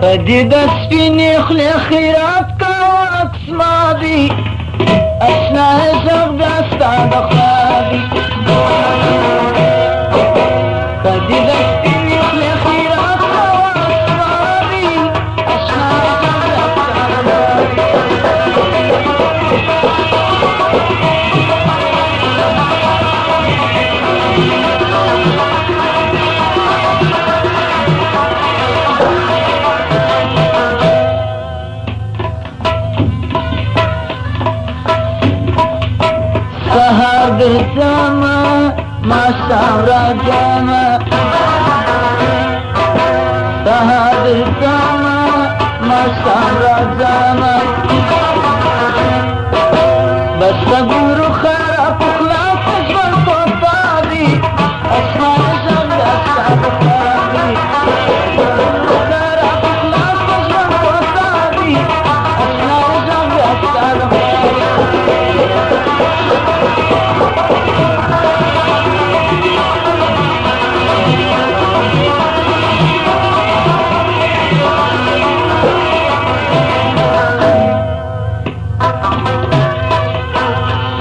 فديد سفيني خلي خيراتك واقسماضي أثناء زغد أستعد خادي فديد سفيني خلي خيراتك واقسماضي أثناء زغد سهر بالزما ما استمر الجما سهر بالزما ما استمر الزما بس تقول خراب وخلاص تشغل طبابي اسمع جنب استعد خابي خراب وخلاص تشغل طبابي اسمع جنب استعد خابي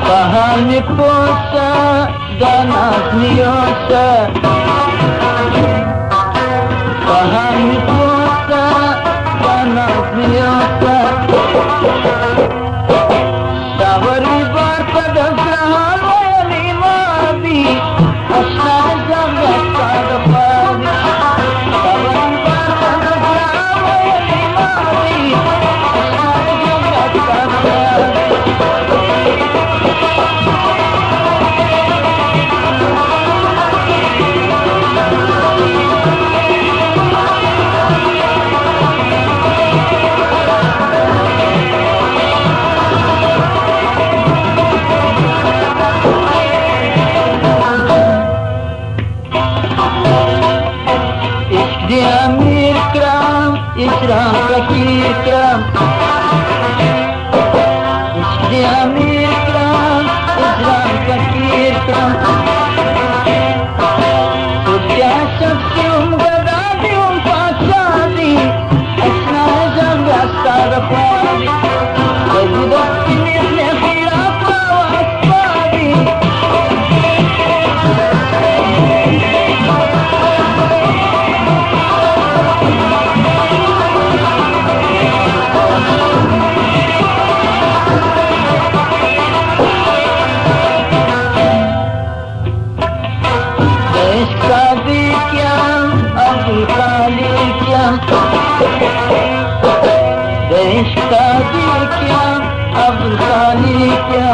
فهمي بوسة دانتني يوسة فهمي بوسة دانتني يوسة شاوري بار فدفرها الويلي ماضي أشنا زغلت صاد فاضي شاوري بار فدفرها الويلي ماضي أشنا زغلت صاد فاضي دي أمير كرام إكرام فقير كرام دي أمير كرام إكرام فقير كرام سبيا شخصي ومقدادي ومفاسادي أثناء جنب أستاذ أخواني وجدت مثل خلاف وأصفادي देश का दिल क्या अब खाली क्या